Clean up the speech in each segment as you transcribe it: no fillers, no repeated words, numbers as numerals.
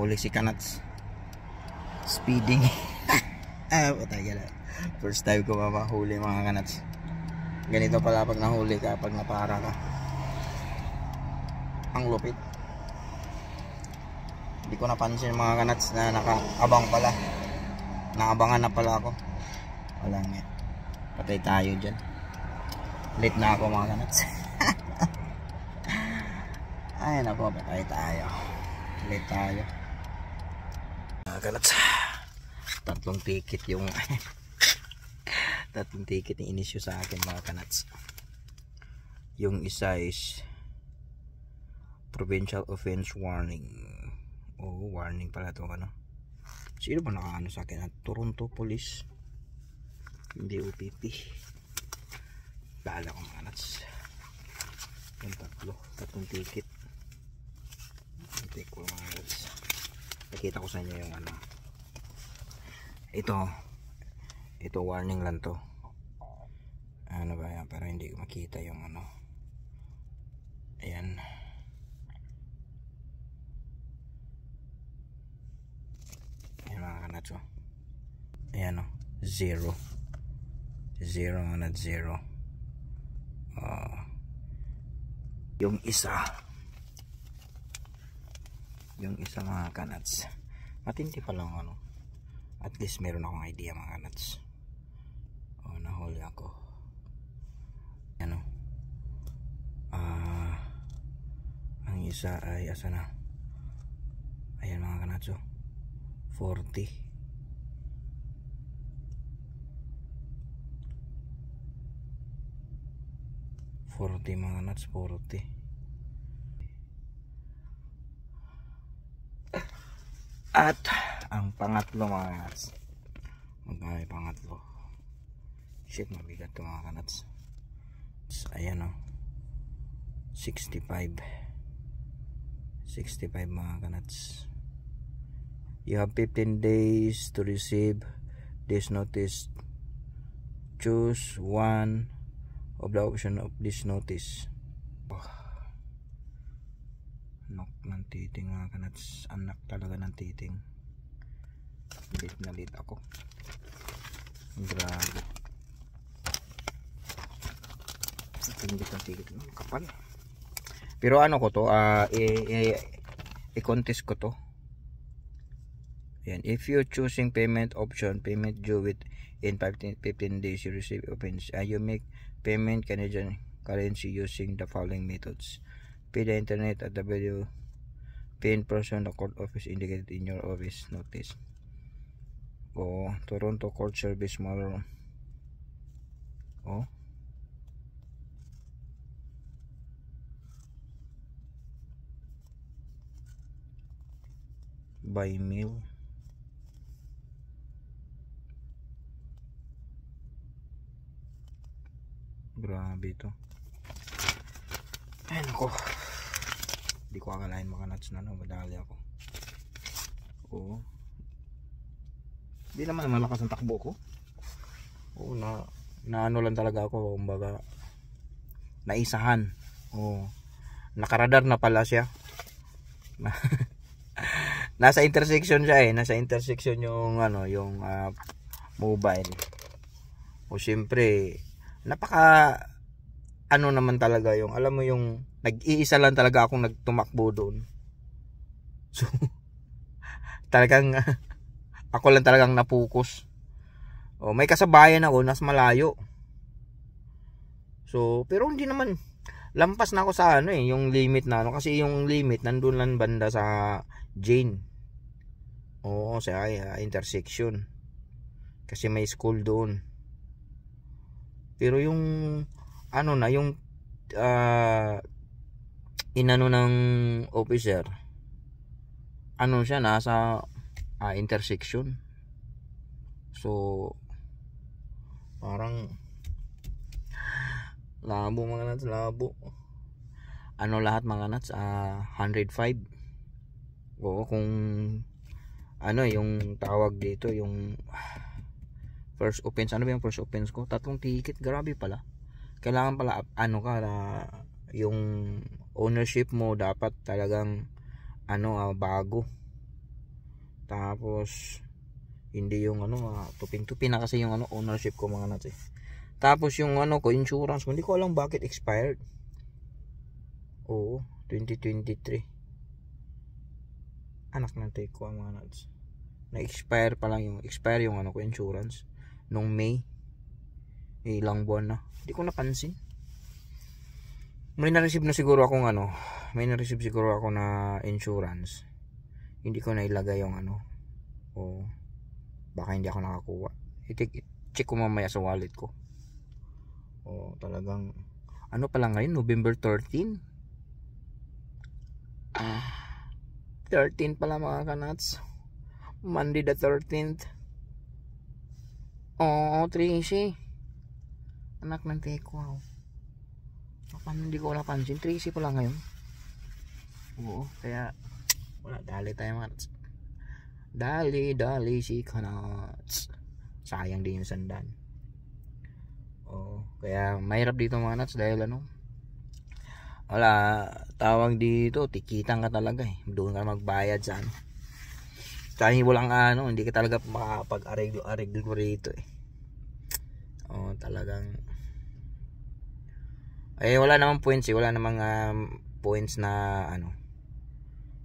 Nahuli si Kanats. Speeding. First time ko mapahuli mga Kanats. Ganito pala pag nahuli ka, pag napara ka. Ang lupit. Hindi ko napansin mga Kanats na nakaabang pala. Naabangan na pala ako. Wala nga. Patay tayo dyan. Late na ako mga Kanats. Ay nako, patay tayo. Late tayo mga Kanats. Tatlong ticket yung tatlong ticket yung inisyu sa akin mga Kanats. Yung isa is provincial offense warning. Oh, warning pala to ano. Sino ba nakaano sa akin? Toronto Police. Hindi OPP. Bahala ko mga Kanats. Yung tatlong ticket. Take ko mga Kanats. Nakita ko sa inyo yung ano. Ito warning lang to. Ano ba yan? Para hindi ko makita yung ano. Ayan. Ayan mga Kanats. Ayan o. 0 mga Kanats. 0. Yung isa mga Kanats. Matindi pa lang ano. At least meron akong idea mga Kanats. Nahuli ako. Ano? Ang isa ay asa na? Ayan mga Kanats. 40. Mga Kanats. 40. At ang pangatlo mga Kanats. Magkano yung pangatlo? Shit, mabigat to mga Kanats. Ayan o. 65 mga Kanats. You have 15 days to receive this notice. Choose one of the option of this notice. Anak ng titing mga Kanats. Anak talaga ng titing. Late ako. Grabe. Tingit ng ticket. Kapal. Pero ano ko to, i-contest ko to. Ayan. If you choosing payment option, payment due within 15 days, you receive opens. You make payment Canadian currency using the following methods. Pay the internet at the value pay in person the court office indicated in your office notice. O Toronto Court Service Model. By mail. Grabe ito. Ay nako. Hindi ko akalain mga Kanats na madali ako. Hindi naman malakas ang takbo ko. Na ano lang talaga ako, kumbaga naisahan. Nakaradar na pala siya. Nasa intersection siya nasa intersection yung ano, yung mobile. Siyempre napaka ano naman talaga yung, alam mo yung nag-iisa lang talaga akong nagtumakbo doon. So talagang ako lang talagang napokus. May kasabayan ako nas malayo. So pero hindi naman lampas na ako sa ano yung limit na ano, kasi yung limit nandun lang banda sa Jane. Sa intersection. Kasi may school doon. Pero yung ano na yung inano ng officer, ano siya, nasa intersection. So parang labo mga Kanats, labo. Ano lahat mga Kanats, 105. Kung ano yung tawag dito, yung first offense, ano ba yung first offense ko? 3 ticket, grabe pala. Kailangan pala ano ka, yung ownership mo dapat talagang ano, bago. Tapos hindi yung ano, tupin-tupin na kasi yung ano ownership ko mga nuts eh. Tapos yung ano ko insurance ko, hindi ko alam bakit expired. Oo, 2023. Anak ng take ko mga nuts. Na-expire pa lang yung ano ko insurance nung May. Ilang buwan na. Hindi ko napansin. May na-receive siguro ako na insurance. Hindi ko na ilagay yung ano. O baka hindi ako nakakuha. I-check ko mamaya sa wallet ko. O talagang ano pa lang ngayon, November 13. 13 pala mga kanats. Monday the 13th. Oh, Tracy. Anak ng teko. Wow. Paano hindi ko napansin? Tracy pala ngayon. Oo, kaya wala, dali tayo mga nuts. Dali si kanats. Sayang din yung sandan. Oo, kaya mahirap dito mga nuts dahil ano, wala, tawag dito, tikitan ka talaga eh. Doon ka magbayad sa ano. Kahit walang ano, hindi ka talaga makapag-areglo rito eh. Oh, talagang wala namang points eh. Wala namang points na ano.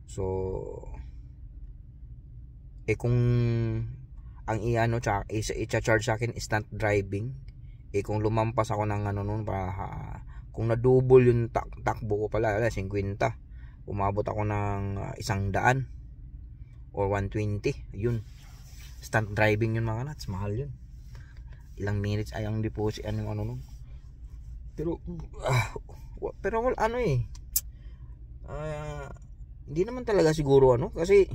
So kung ang i-ano i-charge sa akin instant driving, kung lumampas ako ng ano noon kung na-double yung takbo ko pala, 50. Umabot ako ng 100 or 120. Yun. Instant driving yun mga nuts. Mahal yun. Ilang minutes ay ang deposit ano nun. Pero ano eh. Hindi naman talaga siguro ano kasi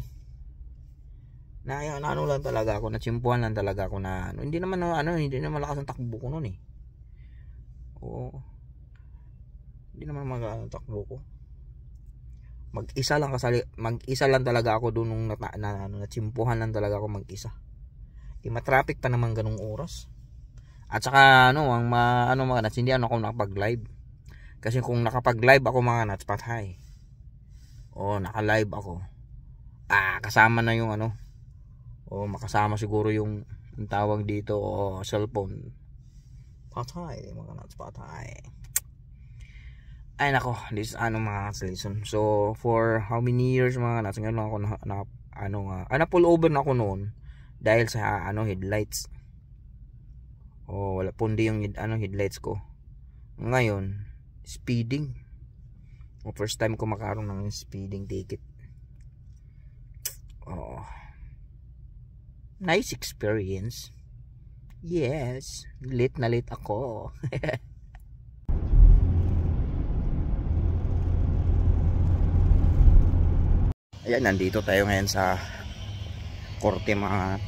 ano lang talaga ako, natsimpuhan lang talaga ako na ano, hindi naman malakas ang takbo ko noon eh. Oo. Hindi naman malakas ang takbo ko. Mag-isa lang talaga ako doon nung natsimpuhan lang talaga ako mag-isa. Ma-traffic pa naman ganung oras. At saka ano, mga nuts, hindi ako nakapag-live. Kasi kung nakapag-live ako mga nuts, patay. O naka-live ako. Kasama na yung ano. O makasama siguro yung tawag dito o cellphone. Patay mga nuts, patay. Ay nako, this ano mga lesson. So for how many years mga nuts, ngayon lang ako na-pull over na ako noon dahil sa headlights. Wala pundi yung headlights ko. Ngayon, speeding. First time ko makaroon ng speeding ticket. Nice experience. Yes, late na late ako. Ayan, nandito tayo ngayon sa korte mga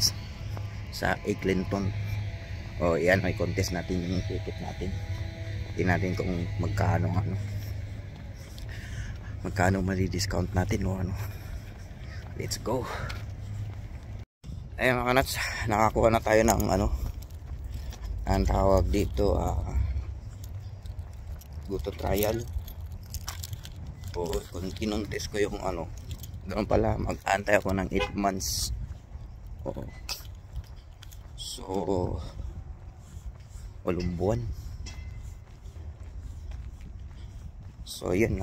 sa Eglinton. Yan, may contest natin yung ticket natin. Tingnan natin kung magkano madi-discount natin o ano. Let's go. Ayun mga nuts, nakakuha na tayo ng ang tawag dito guto trial. Kung kinontes ko yung ganoon pala, mag-antay ako ng 8 months. So 8 buwan. So yan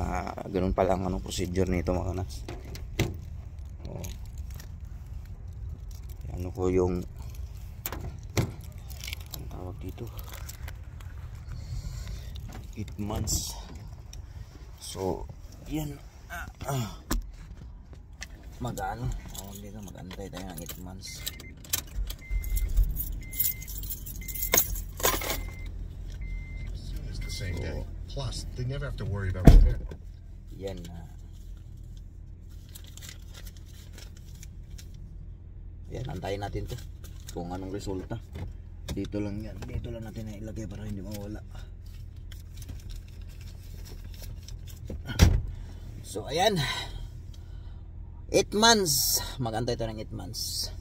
ganun pala ang procedure nito mga nuts. Ano ko yung ang tawag dito 8 months. So yan dito mag-antay tayo ng 8 months. Same day. Plus, they never have to worry about repair. Yan yan, antayin natin to kung anong resulta. Dito lang yan, dito lang natin na ilagay para hindi mawala. So ayan, 8 months, mag-antay tayo ng 8 months.